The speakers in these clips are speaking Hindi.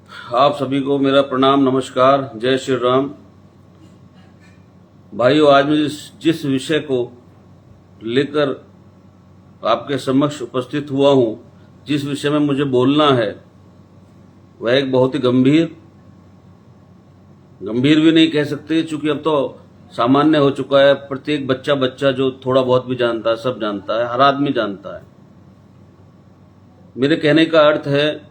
आप सभी को मेरा प्रणाम, नमस्कार, जय श्री राम। भाइयों, आज मैं जिस विषय को लेकर आपके समक्ष उपस्थित हुआ हूं, जिस विषय में मुझे बोलना है, वह एक बहुत ही गंभीर भी नहीं कह सकते, क्योंकि अब तो सामान्य हो चुका है। प्रत्येक बच्चा जो थोड़ा बहुत भी जानता है, सब जानता है, हर आदमी जानता है। मेरे कहने का अर्थ है,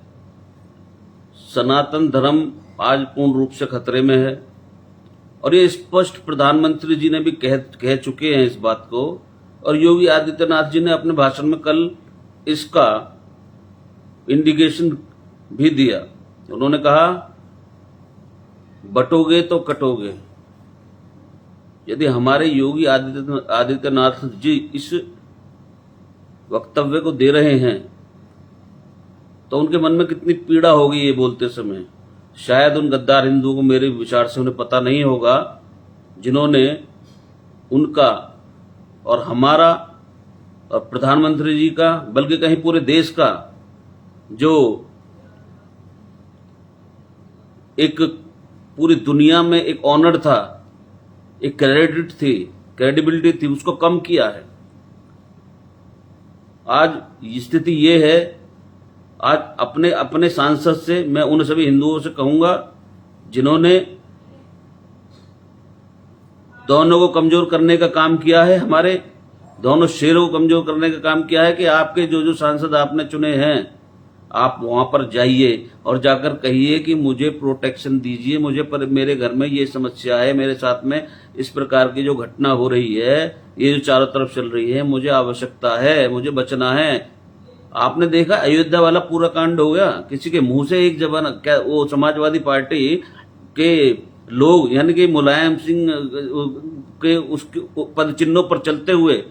सनातन धर्म आज पूर्ण रूप से खतरे में है, और ये स्पष्ट प्रधानमंत्री जी ने भी कह चुके हैं इस बात को, और योगी आदित्यनाथ जी ने अपने भाषण में कल इसका इंडिकेशन भी दिया। उन्होंने कहा, बटोगे तो कटोगे। यदि हमारे योगी आदित्यनाथ जी इस वक्तव्य को दे रहे हैं तो उनके मन में कितनी पीड़ा होगी ये बोलते समय। शायद उन गद्दार हिंदुओं को मेरे विचार से उन्हें पता नहीं होगा, जिन्होंने उनका और हमारा और प्रधानमंत्री जी का, बल्कि कहीं पूरे देश का जो एक पूरी दुनिया में एक ऑनर था, एक क्रेडिबिलिटी थी, उसको कम किया है। आज स्थिति ये है, आज अपने अपने सांसद से मैं उन सभी हिंदुओं से कहूंगा जिन्होंने दोनों को कमजोर करने का काम किया है, हमारे दोनों शेरों को कमजोर करने का काम किया है, कि आपके जो सांसद आपने चुने हैं, आप वहां पर जाइए और जाकर कहिए कि मुझे प्रोटेक्शन दीजिए, मेरे घर में ये समस्या है, मेरे साथ में इस प्रकार की जो घटना हो रही है, ये जो चारों तरफ चल रही है, मुझे आवश्यकता है, मुझे बचना है। आपने देखा अयोध्या वाला पूरा कांड हो गया, किसी के मुंह से एक जबान, क्या वो समाजवादी पार्टी के लोग, यानी कि मुलायम सिंह के उसके पद चिन्हों पर चलते हुए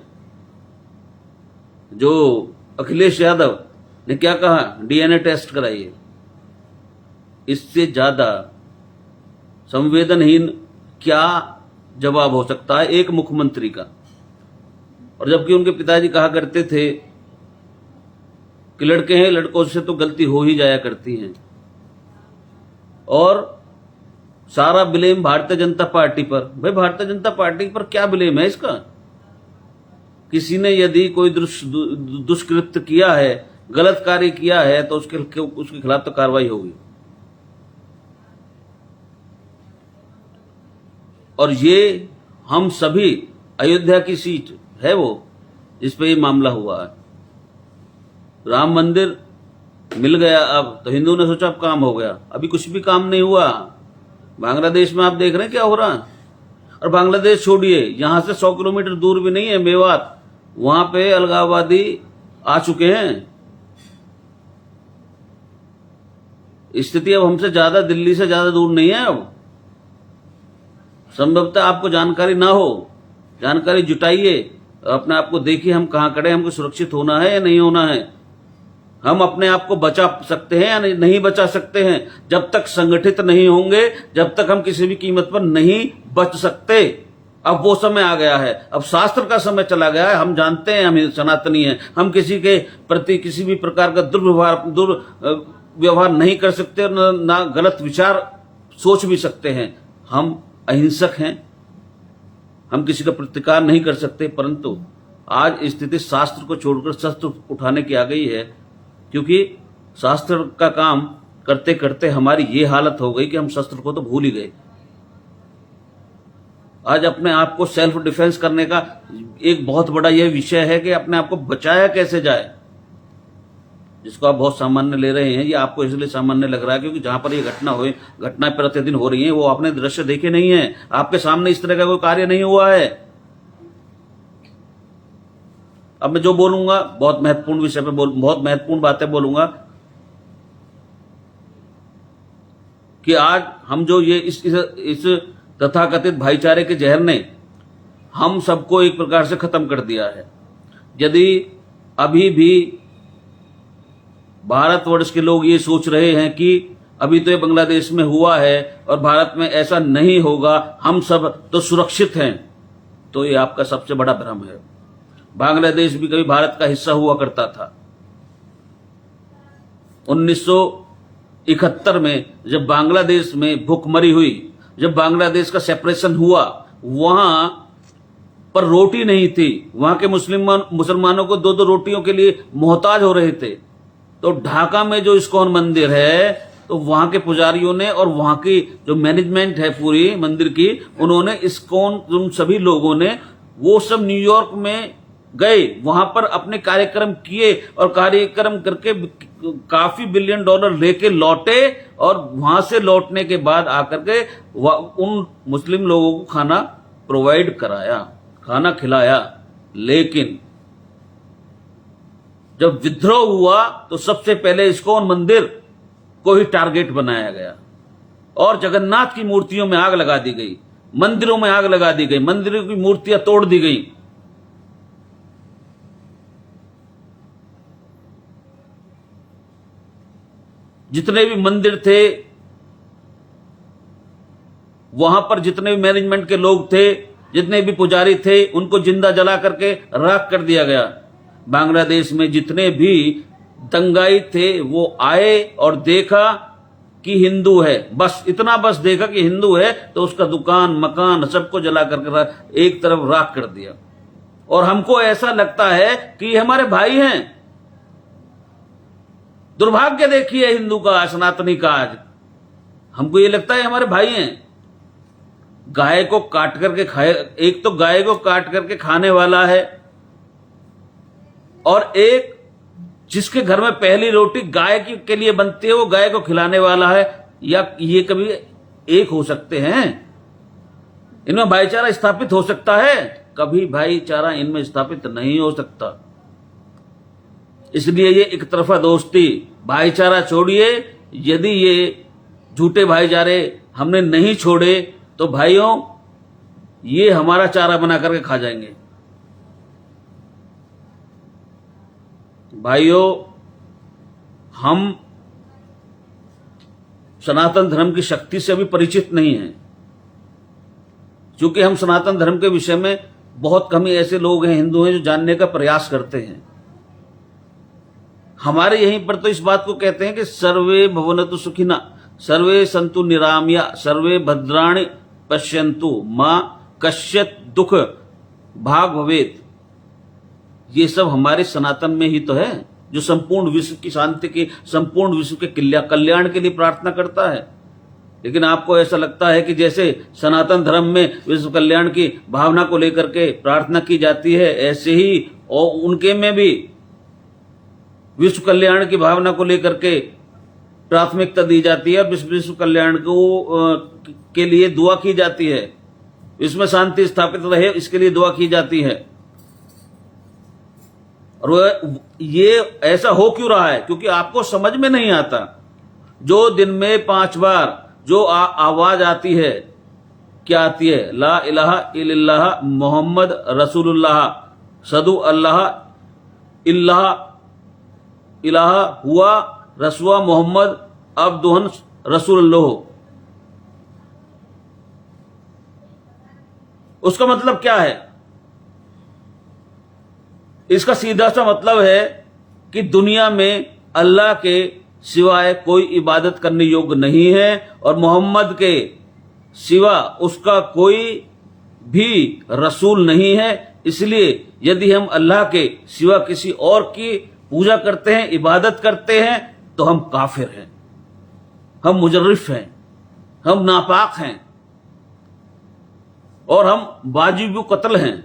जो अखिलेश यादव ने क्या कहा, डीएनए टेस्ट कराइए। इससे ज्यादा संवेदनहीन क्या जवाब हो सकता है एक मुख्यमंत्री का। और जबकि उनके पिताजी कहा करते थे कि लड़के हैं, लड़कों से तो गलती हो ही जाया करती है, और सारा ब्लेम भारतीय जनता पार्टी पर। भाई, भारतीय जनता पार्टी पर क्या ब्लेम है इसका? किसी ने यदि कोई दुष्कृत्य किया है, गलत कार्य किया है, तो उसके खिलाफ तो कार्रवाई होगी। और ये हम सभी, अयोध्या की सीट है वो जिस पे ये मामला हुआ है। राम मंदिर मिल गया, अब तो हिंदू ने सोचा अब काम हो गया। अभी कुछ भी काम नहीं हुआ। बांग्लादेश में आप देख रहे हैं क्या हो रहा है। और बांग्लादेश छोड़िए, यहां से 100 किलोमीटर दूर भी नहीं है मेवात, वहां पे अलगाववादी आ चुके हैं। स्थिति अब हमसे ज्यादा, दिल्ली से ज्यादा दूर नहीं है। अब संभवतः आपको जानकारी ना हो, जानकारी जुटाइए, अपने आप को देखिए हम कहां खड़े, हमको सुरक्षित होना है या नहीं होना है, हम अपने आप को बचा सकते हैं या नहीं बचा सकते हैं। जब तक संगठित नहीं होंगे, जब तक हम किसी भी कीमत पर नहीं बच सकते। अब वो समय आ गया है, अब शास्त्र का समय चला गया है। हम जानते हैं, हम सनातनी हैं, हम किसी के प्रति किसी भी प्रकार का दुर्व्यवहार नहीं कर सकते, ना गलत विचार सोच भी सकते हैं। हम अहिंसक हैं, हम किसी का प्रतिकार नहीं कर सकते। परंतु आज स्थिति शास्त्र को छोड़कर शस्त्र उठाने की आ गई है, क्योंकि शास्त्र का काम करते करते हमारी ये हालत हो गई कि हम शस्त्र को तो भूल ही गए। आज अपने आप को सेल्फ डिफेंस करने का एक बहुत बड़ा यह विषय है कि अपने आप को बचाया कैसे जाए, जिसको आप बहुत सामान्य ले रहे हैं। ये आपको इसलिए सामान्य लग रहा है क्योंकि जहां पर ये घटनाएं प्रतिदिन हो रही हैं, वो आपने दृश्य देखे नहीं है, आपके सामने इस तरह का कोई कार्य नहीं हुआ है। अब मैं जो बोलूंगा बहुत महत्वपूर्ण विषय पे बहुत महत्वपूर्ण बातें बोलूंगा, कि आज हम जो ये इस तथाकथित भाईचारे के जहर ने हम सबको एक प्रकार से खत्म कर दिया है। यदि अभी भी भारतवर्ष के लोग ये सोच रहे हैं कि अभी तो ये बांग्लादेश में हुआ है और भारत में ऐसा नहीं होगा, हम सब तो सुरक्षित हैं, तो ये आपका सबसे बड़ा भ्रम है। बांग्लादेश भी कभी भारत का हिस्सा हुआ करता था। 71 में जब बांग्लादेश में भूखमरी हुई, जब बांग्लादेश का सेपरेशन हुआ, वहां पर रोटी नहीं थी, वहां के मुसलमानों को 2-2 रोटियों के लिए मोहताज हो रहे थे। तो ढाका में जो इस्कॉन मंदिर है, तो वहां के पुजारियों ने और वहां की जो मैनेजमेंट है पूरी मंदिर की, उन्होंने इस्कॉन, उन सभी लोगों ने वो सब न्यूयॉर्क में गए, वहां पर अपने कार्यक्रम किए और कार्यक्रम करके काफी बिलियन डॉलर लेके लौटे, और वहां से लौटने के बाद आकर के उन मुस्लिम लोगों को खाना प्रोवाइड कराया, खाना खिलाया। लेकिन जब विद्रोह हुआ तो सबसे पहले इस्कॉन मंदिर को ही टारगेट बनाया गया और जगन्नाथ की मूर्तियों में आग लगा दी गई, मंदिरों में आग लगा दी गई, मंदिरों की मूर्तियां तोड़ दी गई। जितने भी मंदिर थे, वहां पर जितने भी मैनेजमेंट के लोग थे, जितने भी पुजारी थे, उनको जिंदा जला करके राख कर दिया गया। बांग्लादेश में जितने भी दंगाई थे वो आए और देखा कि हिंदू है, बस इतना, बस देखा कि हिंदू है तो उसका दुकान मकान सबको जला करके एक तरफ राख कर दिया। और हमको ऐसा लगता है कि ये हमारे भाई हैं। दुर्भाग्य देखिए हिंदू का, सनातनी का, आज हमको ये लगता है हमारे भाई हैं। गाय को काट करके खाए, एक तो गाय को काट करके खाने वाला है, और एक जिसके घर में पहली रोटी गाय के लिए बनती है वो गाय को खिलाने वाला है। या ये कभी एक हो सकते हैं? इनमें भाईचारा स्थापित हो सकता है? कभी भाईचारा इनमें स्थापित नहीं हो सकता। इसलिए ये एक तरफा दोस्ती, भाईचारा छोड़िए। यदि ये झूठे भाईचारे हमने नहीं छोड़े तो भाइयों ये हमारा चारा बना करके खा जाएंगे। भाइयों, हम सनातन धर्म की शक्ति से अभी परिचित नहीं हैं, क्योंकि हम सनातन धर्म के विषय में बहुत कम ही ऐसे लोग हैं, हिंदू हैं, जो जानने का प्रयास करते हैं। हमारे यहीं पर तो इस बात को कहते हैं कि सर्वे भवन्तु सुखिनः, सर्वे सन्तु निरामया, सर्वे भद्राणि पश्यन्तु, मां कश्चित् दुख भाग भवेत्। ये सब हमारे सनातन में ही तो है, जो संपूर्ण विश्व की शांति की, संपूर्ण विश्व के कल्याण के लिए प्रार्थना करता है। लेकिन आपको ऐसा लगता है कि जैसे सनातन धर्म में विश्व कल्याण की भावना को लेकर के प्रार्थना की जाती है, ऐसे ही और उनके में भी विश्व कल्याण की भावना को लेकर के प्राथमिकता दी जाती है। विश्व कल्याण को के लिए दुआ की जाती है, इसमें शांति स्थापित रहे इसके लिए दुआ की जाती है। और ये ऐसा हो क्यों रहा है? क्योंकि आपको समझ में नहीं आता। जो दिन में 5 बार जो आवाज आती है, क्या आती है? ला इलाहा इल्लल्लाह मोहम्मद रसूलुल्लाह सदु अल्लाह इल्लाह इलाहा हुआ रसुआ मोहम्मद अब्दुहन रसूलुल्लाह, उसका मतलब क्या है? इसका सीधा सा मतलब है कि दुनिया में अल्लाह के सिवाय कोई इबादत करने योग्य नहीं है, और मोहम्मद के सिवा उसका कोई भी रसूल नहीं है। इसलिए यदि हम अल्लाह के सिवा किसी और की पूजा करते हैं, इबादत करते हैं, तो हम काफिर हैं, हम मुजर्रिफ हैं, हम नापाक हैं, और हम वाजिब कत्ल हैं।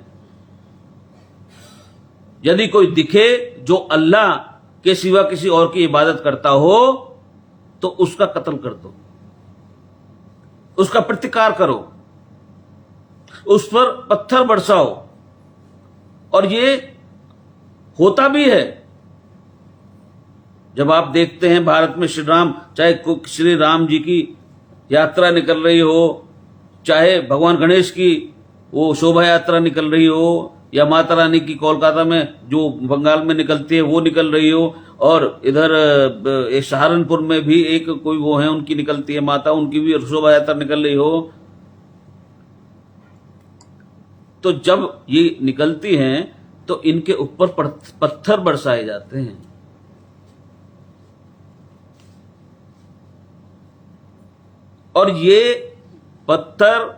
यदि कोई दिखे जो अल्लाह के सिवा किसी और की इबादत करता हो, तो उसका कत्ल कर दो, उसका प्रतिकार करो, उस पर पत्थर बरसाओ। और ये होता भी है। जब आप देखते हैं भारत में चाहे श्री राम जी की यात्रा निकल रही हो, चाहे भगवान गणेश की वो शोभा यात्रा निकल रही हो, या माता रानी की कोलकाता में जो बंगाल में निकलती है वो निकल रही हो, और इधर सहारनपुर में भी एक कोई वो है उनकी निकलती है माता, उनकी भी शोभा यात्रा निकल रही हो, तो जब ये निकलती हैं तो इनके ऊपर पत्थर बरसाए जाते हैं। और ये पत्थर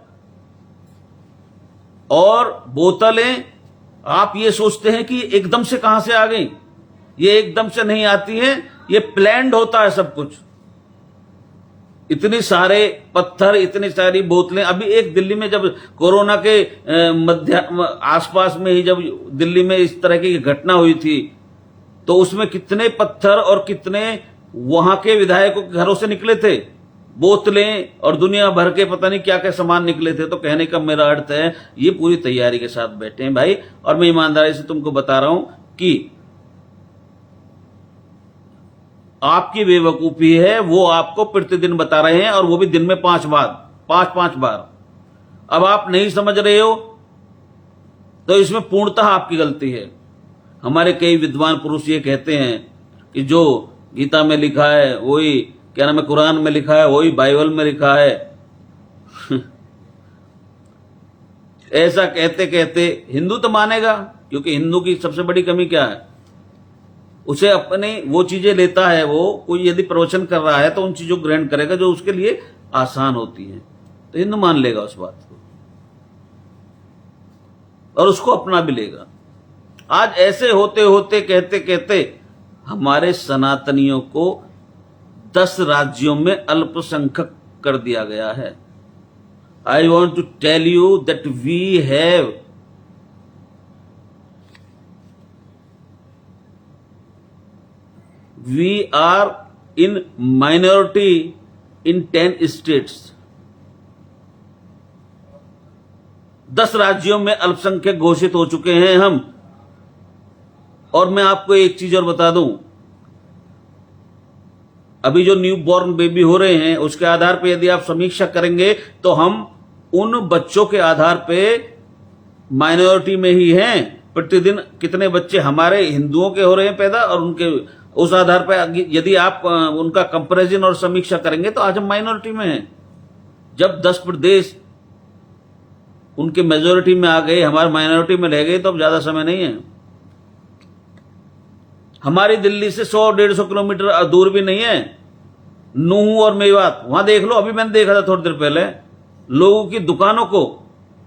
और बोतलें आप ये सोचते हैं कि एकदम से कहां से आ गई, ये एकदम से नहीं आती हैं, ये प्लान्ड होता है सब कुछ। इतने सारे पत्थर, इतनी सारी बोतलें। अभी एक दिल्ली में जब कोरोना के मध्य आसपास में ही जब दिल्ली में इस तरह की घटना हुई थी, तो उसमें कितने पत्थर और कितने वहां के विधायकों के घरों से निकले थे, बोतलें और दुनिया भर के पता नहीं क्या क्या सामान निकले थे। तो कहने का मेरा अर्थ है, ये पूरी तैयारी के साथ बैठे हैं भाई। और मैं ईमानदारी से तुमको बता रहा हूं कि आपकी बेवकूफी है, वो आपको प्रतिदिन बता रहे हैं, और वो भी दिन में 5 बार। अब आप नहीं समझ रहे हो तो इसमें पूर्णतः आपकी गलती है। हमारे कई विद्वान पुरुष ये कहते हैं कि जो गीता में लिखा है वही, क्या नाम है, कुरान में लिखा है वही बाइबल में लिखा है। ऐसा कहते कहते हिंदू तो मानेगा, क्योंकि हिंदू की सबसे बड़ी कमी क्या है, उसे अपने वो चीजें लेता है, वो कोई यदि प्रवचन कर रहा है तो उन चीजों को ग्रहण करेगा जो उसके लिए आसान होती है, तो हिंदू मान लेगा उस बात को और उसको अपना भी लेगा। आज ऐसे होते होते कहते कहते हमारे सनातनियों को 10 राज्यों में अल्पसंख्यक कर दिया गया है। I want to tell you that we are in minority in 10 states। 10 राज्यों में अल्पसंख्यक घोषित हो चुके हैं हम। और मैं आपको एक चीज और बता दूं, अभी जो न्यू बॉर्न बेबी हो रहे हैं उसके आधार पर यदि आप समीक्षा करेंगे तो हम उन बच्चों के आधार पे माइनॉरिटी में ही हैं। प्रतिदिन कितने बच्चे हमारे हिंदुओं के हो रहे हैं पैदा, और उनके उस आधार पर यदि आप उनका कंपैरिजन और समीक्षा करेंगे तो आज हम माइनॉरिटी में हैं। जब 10 प्रदेश उनके मेजोरिटी में आ गए, हमारे माइनॉरिटी में रह गए, तो अब ज्यादा समय नहीं है। हमारी दिल्ली से 100-150 किलोमीटर दूर भी नहीं है नूह और मेवात। वहां देख लो, अभी मैंने देखा था थोड़ी देर पहले, लोगों की दुकानों को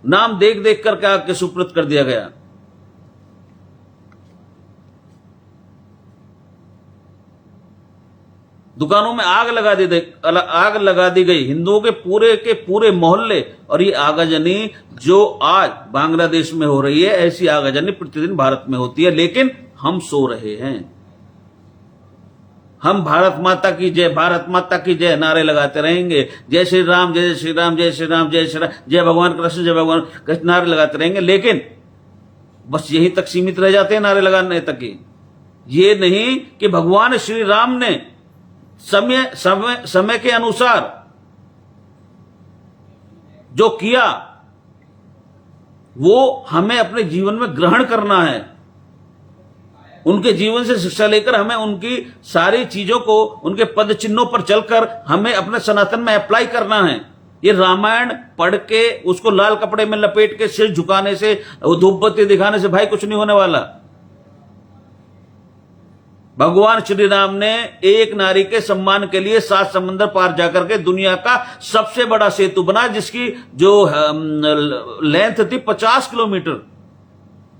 नाम देख देख करके आग के सुपुर्द कर दिया गया। दुकानों में आग लगा दी गई, हिंदुओं के पूरे मोहल्ले। और ये आगजनी जो आज बांग्लादेश में हो रही है, ऐसी आगजनी प्रतिदिन भारत में होती है, लेकिन हम सो रहे हैं। हम भारत माता की जय, भारत माता की जय नारे लगाते रहेंगे, जय श्री राम, जय श्री राम, जय श्री राम, जय श्री राम, जय भगवान कृष्ण, जय भगवान कृष्ण नारे लगाते रहेंगे। लेकिन बस यहीं तक सीमित रह जाते हैं नारे लगाने तक ही। ये नहीं कि भगवान श्री राम ने समय के अनुसार जो किया वो हमें अपने जीवन में ग्रहण करना है। उनके जीवन से शिक्षा लेकर हमें उनकी सारी चीजों को, उनके पद चिन्हों पर चलकर हमें अपने सनातन में अप्लाई करना है। ये रामायण पढ़ के उसको लाल कपड़े में लपेट के सिर झुकाने से, धूप बत्ती दिखाने से भाई कुछ नहीं होने वाला। भगवान श्री राम ने एक नारी के सम्मान के लिए 7 समंदर पार जाकर के दुनिया का सबसे बड़ा सेतु बना, जिसकी जो लेंथ थी 50 किलोमीटर,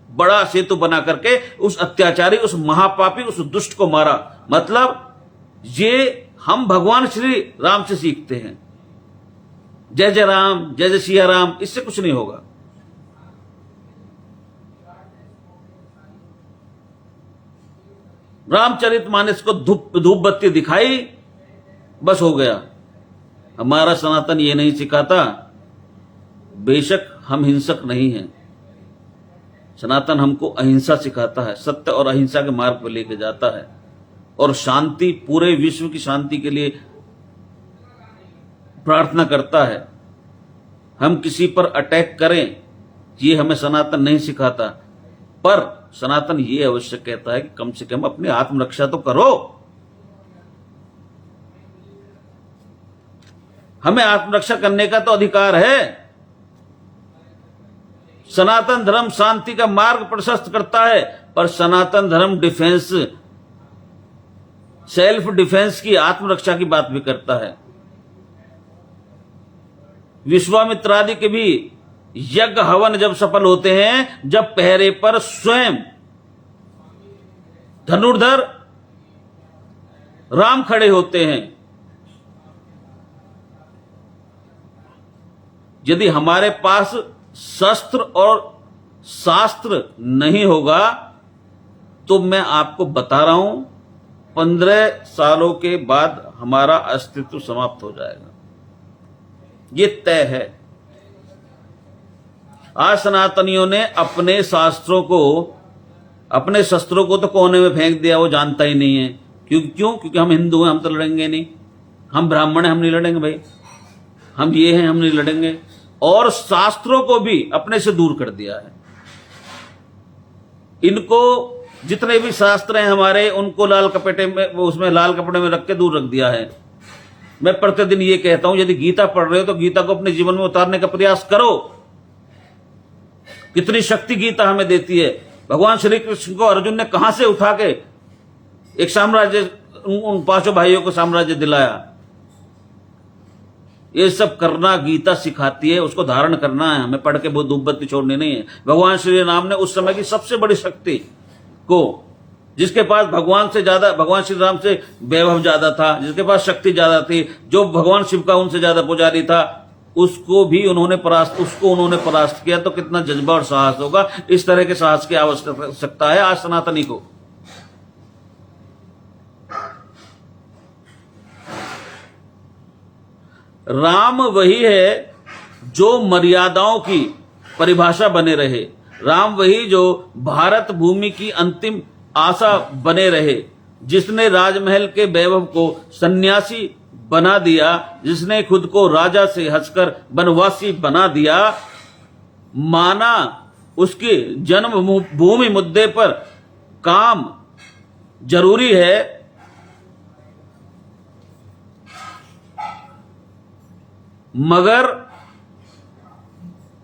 बड़ा सेतु बना करके उस अत्याचारी, उस महापापी, उस दुष्ट को मारा। मतलब ये हम भगवान श्री राम से सीखते हैं। जय जय राम, जय जय सिया राम, इससे कुछ नहीं होगा। रामचरितमानस को धूप बत्ती दिखाई, बस हो गया। हमारा सनातन ये नहीं सिखाता। बेशक हम हिंसक नहीं हैं, सनातन हमको अहिंसा सिखाता है, सत्य और अहिंसा के मार्ग पर लेके जाता है, और शांति, पूरे विश्व की शांति के लिए प्रार्थना करता है। हम किसी पर अटैक करें, ये हमें सनातन नहीं सिखाता, पर सनातन ये अवश्य कहता है कि कम से कम अपनी आत्मरक्षा तो करो। हमें आत्मरक्षा करने का तो अधिकार है। सनातन धर्म शांति का मार्ग प्रशस्त करता है, पर सनातन धर्म डिफेंस, सेल्फ डिफेंस की, आत्मरक्षा की बात भी करता है। विश्वामित्र आदि के भी यज्ञ हवन जब सफल होते हैं, जब पहरे पर स्वयं धनुर्धर राम खड़े होते हैं। यदि हमारे पास शस्त्र और शास्त्र नहीं होगा तो मैं आपको बता रहा हूं 15 सालों के बाद हमारा अस्तित्व समाप्त हो जाएगा, ये तय है। आज सनातनियों ने अपने शास्त्रों को, अपने शस्त्रों को तो कोने में फेंक दिया, वो जानता ही नहीं है। क्योंकि हम हिंदू हैं, हम तो लड़ेंगे नहीं। हम ब्राह्मण हैं, हम नहीं लड़ेंगे भाई। हम ये हैं, हम नहीं लड़ेंगे। और शास्त्रों को भी अपने से दूर कर दिया है। इनको जितने भी शास्त्र हैं हमारे, उनको लाल कपड़े में, उसमें लाल कपड़े में रख के दूर रख दिया है। मैं प्रतिदिन ये कहता हूं, यदि गीता पढ़ रहे हो तो गीता को अपने जीवन में उतारने का प्रयास करो। कितनी शक्ति गीता हमें देती है। भगवान श्री कृष्ण को अर्जुन ने कहां से उठा के एक साम्राज्य, उन 5 भाइयों को साम्राज्य दिलाया। ये सब करना गीता सिखाती है, उसको धारण करना है हमें, पढ़ के बहुत धूपबत्ती छोड़नी नहीं है। भगवान श्री राम ने उस समय की सबसे बड़ी शक्ति को, जिसके पास भगवान से ज्यादा, भगवान श्री राम से वैभव ज्यादा था, जिसके पास शक्ति ज्यादा थी, जो भगवान शिव का उनसे ज्यादा पुजारी था, उसको उन्होंने परास्त किया। तो कितना जज्बा और साहस होगा। इस तरह के साहस की आवश्यकता है आज सनातनी को। राम वही है जो मर्यादाओं की परिभाषा बने रहे। राम वही जो भारत भूमि की अंतिम आशा बने रहे, जिसने राजमहल के वैभव को सन्यासी बना दिया, जिसने खुद को राजा से हंसकर वनवासी बना दिया। माना उसके जन्मभूमि मुद्दे पर काम जरूरी है, मगर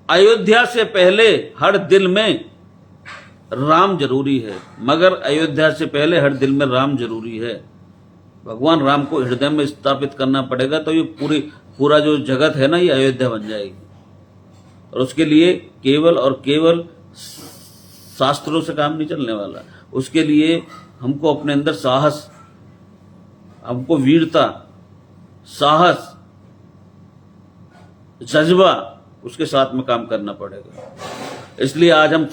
अयोध्या से पहले हर दिल में राम जरूरी है। मगर अयोध्या से पहले हर दिल में राम जरूरी है। भगवान राम को हृदय में स्थापित करना पड़ेगा, तो ये पूरा जो जगत है ना, ये अयोध्या बन जाएगी। और उसके लिए केवल और केवल शास्त्रों से काम नहीं चलने वाला। उसके लिए हमको अपने अंदर साहस, हमको वीरता, साहस, जज्बा, उसके साथ में काम करना पड़ेगा। इसलिए आज हम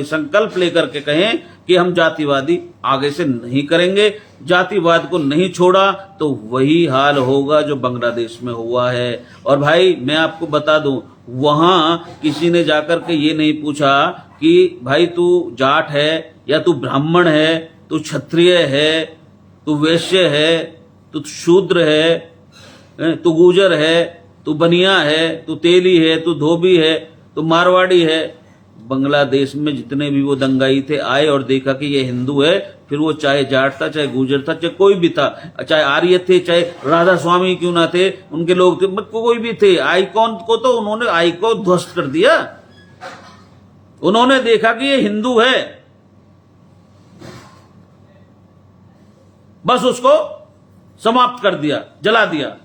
संकल्प लेकर के कहें कि हम जातिवादी आगे से नहीं करेंगे। जातिवाद को नहीं छोड़ा तो वही हाल होगा जो बांग्लादेश में हुआ है। और भाई मैं आपको बता दूं, वहां किसी ने जाकर के ये नहीं पूछा कि भाई तू जाट है या तू ब्राह्मण है, तू क्षत्रिय है, तू वैश्य है, तू शूद्र है, तू गुजर है, तू बनिया है, तू तेली है, तू धोबी है, तू मारवाड़ी है। बांग्लादेश में जितने भी वो दंगाई थे आए और देखा कि ये हिंदू है, फिर वो चाहे जाट था, चाहे गुजर था, चाहे कोई भी था, चाहे आर्य थे, चाहे राधा स्वामी क्यों ना थे, उनके लोग थे, कोई भी थे, आइकॉन को तो उन्होंने आइकॉन ध्वस्त कर दिया। उन्होंने देखा कि ये हिंदू है, बस उसको समाप्त कर दिया, जला दिया।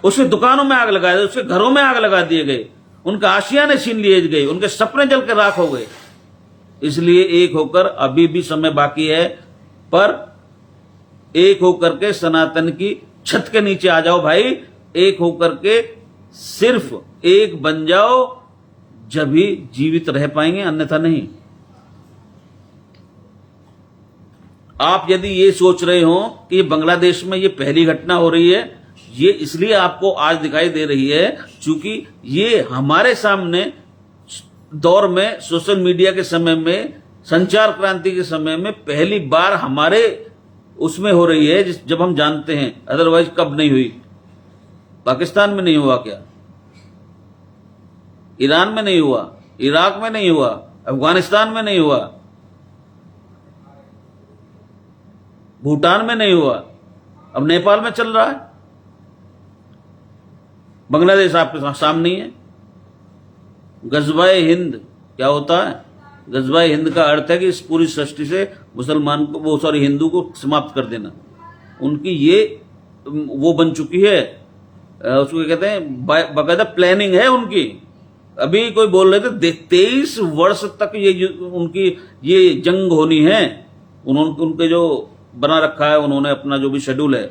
उसकी दुकानों में आग लगा दी, उसके घरों में आग लगा दिए गए, उनका आशियाने छीन लिए गए, उनके सपने जल के राख हो गए। इसलिए एक होकर, अभी भी समय बाकी है, पर एक होकर के सनातन की छत के नीचे आ जाओ भाई। एक होकर के सिर्फ एक बन जाओ, जब ही जीवित रह पाएंगे, अन्यथा नहीं। आप यदि ये सोच रहे हो कि बांग्लादेश में ये पहली घटना हो रही है, ये इसलिए आपको आज दिखाई दे रही है क्योंकि ये हमारे सामने दौर में, सोशल मीडिया के समय में, संचार क्रांति के समय में पहली बार हमारे उसमें हो रही है, जब हम जानते हैं। अदरवाइज कब नहीं हुई? पाकिस्तान में नहीं हुआ क्या? ईरान में नहीं हुआ? इराक में नहीं हुआ? अफगानिस्तान में नहीं हुआ? भूटान में नहीं हुआ? अब नेपाल में चल रहा है। बांग्लादेश आपके सामने ही है। गजवाए हिंद क्या होता है? गजवाए हिंद का अर्थ है कि इस पूरी सृष्टि से मुसलमान को, हिंदू को समाप्त कर देना। उनकी ये वो बन चुकी है उसको कहते हैं बाकायदा प्लानिंग है उनकी। अभी कोई बोल रहे थे 23 वर्ष तक ये उनकी ये जंग होनी है। उन्होंने उनके जो बना रखा है उन्होंने अपना जो भी शेड्यूल है।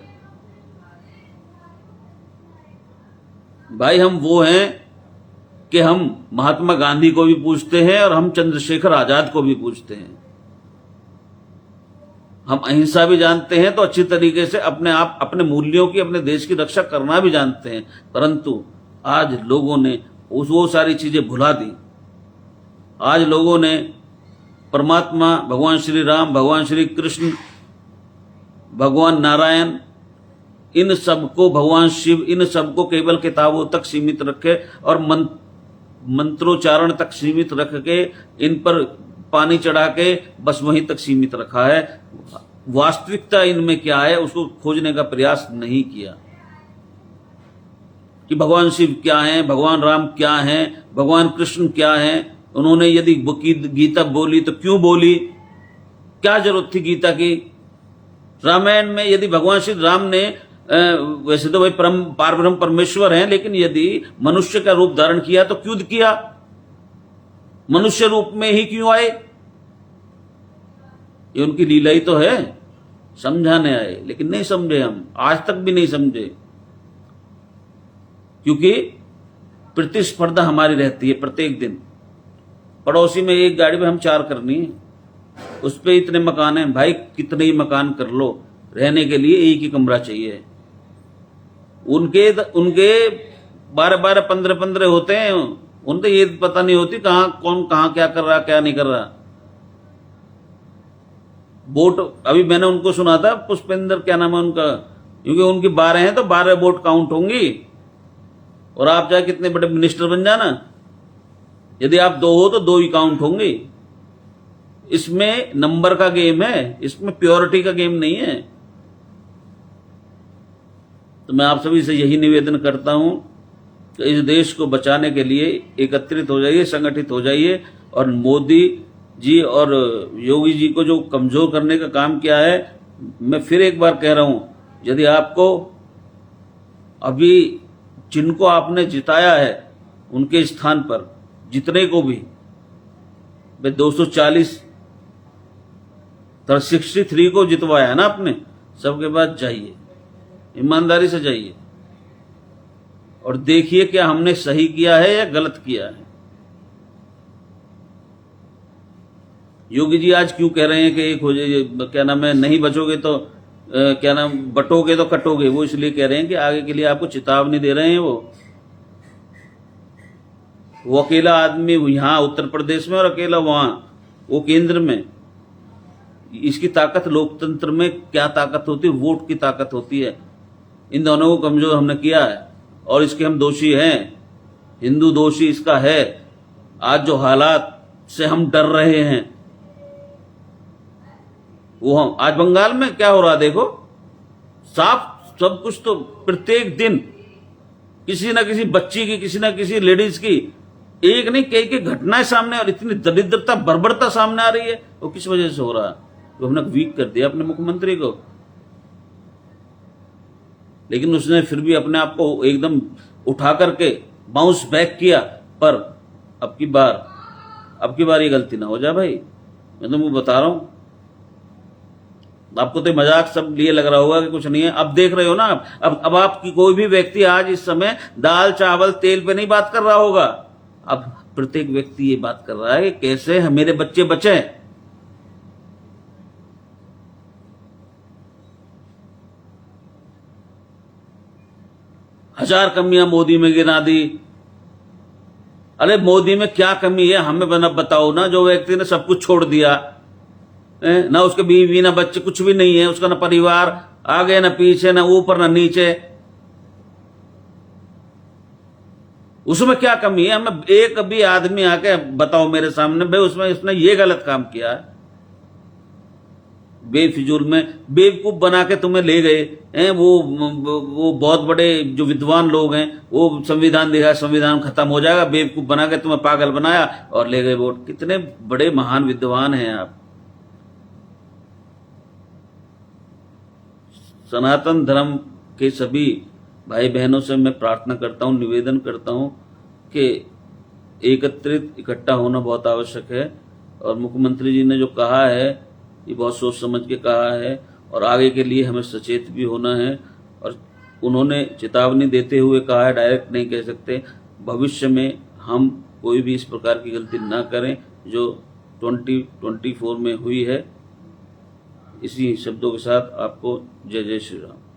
भाई हम वो हैं कि हम महात्मा गांधी को भी पूछते हैं और हम चंद्रशेखर आजाद को भी पूछते हैं। हम अहिंसा भी जानते हैं तो अच्छी तरीके से अपने आप अपने मूल्यों की अपने देश की रक्षा करना भी जानते हैं, परंतु आज लोगों ने वो सारी चीजें भुला दी। आज लोगों ने परमात्मा भगवान श्री राम, भगवान श्री कृष्ण, भगवान नारायण, इन सबको, भगवान शिव, इन सबको केवल किताबों तक सीमित रखे और मंत्रोच्चारण तक सीमित रख के इन पर पानी चढ़ा के बस वहीं तक सीमित रखा है। वास्तविकता इनमें क्या है उसको खोजने का प्रयास नहीं किया कि भगवान शिव क्या हैं, भगवान राम क्या हैं, भगवान कृष्ण क्या हैं। उन्होंने यदि गीता बोली तो क्यों बोली, क्या जरूरत थी गीता की। रामायण में यदि भगवान श्री राम ने वैसे तो भाई पारब्रह्म परमेश्वर हैं, लेकिन यदि मनुष्य का रूप धारण किया तो क्यों किया, मनुष्य रूप में ही क्यों आए। ये उनकी लीला ही तो है, समझाने आए, लेकिन नहीं समझे, हम आज तक भी नहीं समझे। क्योंकि प्रतिस्पर्धा हमारी रहती है प्रत्येक दिन। पड़ोसी में एक गाड़ी में हम 4 करनी है, उस पे इतने मकान हैं। भाई कितने ही मकान कर लो, रहने के लिए एक ही कमरा चाहिए। उनके 12-12, 15-15 होते हैं। उनको ये पता नहीं होती कौन कहाँ क्या कर रहा क्या नहीं कर रहा। वोट अभी मैंने उनको सुना था, पुष्पेंद्र क्या नाम है उनका, क्योंकि उनकी 12 हैं तो 12 वोट काउंट होंगी। और आप चाहे कितने बड़े मिनिस्टर बन जाना, यदि आप 2 हो तो 2 ही काउंट होंगे। इसमें नंबर का गेम है, इसमें प्योरिटी का गेम नहीं है। तो मैं आप सभी से यही निवेदन करता हूं कि इस देश को बचाने के लिए एकत्रित हो जाइए, संगठित हो जाइए। और मोदी जी और योगी जी को जो कमजोर करने का काम किया है, मैं फिर एक बार कह रहा हूं, यदि आपको अभी जिनको आपने जिताया है उनके स्थान पर जितने को भी 240 63 को जितवाया है ना आपने, सबके बाद जाइए, ईमानदारी से जाइए और देखिए क्या हमने सही किया है या गलत किया है। योगी जी आज क्यों कह रहे हैं कि एक हो जाइए, क्या नाम है, नहीं बचोगे तो क्या नाम, बटोगे तो कटोगे। वो इसलिए कह रहे हैं कि आगे के लिए आपको चेतावनी दे रहे हैं। वो अकेला आदमी यहां उत्तर प्रदेश में और अकेला वहां, वो केंद्र में। इसकी ताकत लोकतंत्र में क्या ताकत होती है, वोट की ताकत होती है। इन दोनों को कमजोर हमने किया है और इसके हम दोषी हैं, हिंदू दोषी इसका है। आज जो हालात से हम डर रहे हैं वो हम आज बंगाल में क्या हो रहा देखो, साफ सब कुछ। तो प्रत्येक दिन किसी ना किसी बच्ची की, किसी ना किसी लेडीज की, एक नहीं कई घटनाएं सामने, और इतनी दरिद्रता बर्बरता सामने आ रही है। वो किस वजह से हो रहा है, तो हमने वीक कर दिया अपने मुख्यमंत्री को। लेकिन उसने फिर भी अपने आप को एकदम उठा करके बाउंस बैक किया। पर अब की बार ये गलती ना हो जाए भाई, मैं तुमको बता रहा हूं। आपको तो मजाक सब लिए लग रहा होगा कि कुछ नहीं है। अब देख रहे हो ना, अब आपकी कोई भी व्यक्ति आज इस समय दाल चावल तेल पे नहीं बात कर रहा होगा। अब प्रत्येक व्यक्ति ये बात कर रहा है कि कैसे मेरे बच्चे बचे। हजार कमियां मोदी में गिना दी। अरे मोदी में क्या कमी है हमें बताओ ना। जो व्यक्ति ने सब कुछ छोड़ दिया, ना उसके बीवी ना बच्चे, कुछ भी नहीं है उसका, ना परिवार, आगे ना पीछे, ना ऊपर ना नीचे, उसमें क्या कमी है। हमें एक भी आदमी आके बताओ मेरे सामने भाई उसने ये गलत काम किया है। बेफिजूल में बेवकूफ बना के तुम्हें ले गए हैं। वो बहुत बड़े जो विद्वान लोग हैं, वो संविधान दिखा, संविधान खत्म हो जाएगा, बेवकूफ बना के तुम्हें पागल बनाया और ले गए वोट। कितने बड़े महान विद्वान हैं आप। सनातन धर्म के सभी भाई बहनों से मैं प्रार्थना करता हूं, निवेदन करता हूं कि एकत्रित इकट्ठा होना बहुत आवश्यक है। और मुख्यमंत्री जी ने जो कहा है ये बहुत सोच समझ के कहा है और आगे के लिए हमें सचेत भी होना है। और उन्होंने चेतावनी देते हुए कहा है, डायरेक्ट नहीं कह सकते, भविष्य में हम कोई भी इस प्रकार की गलती ना करें जो 2024 में हुई है। इसी शब्दों के साथ आपको जय जय श्री राम।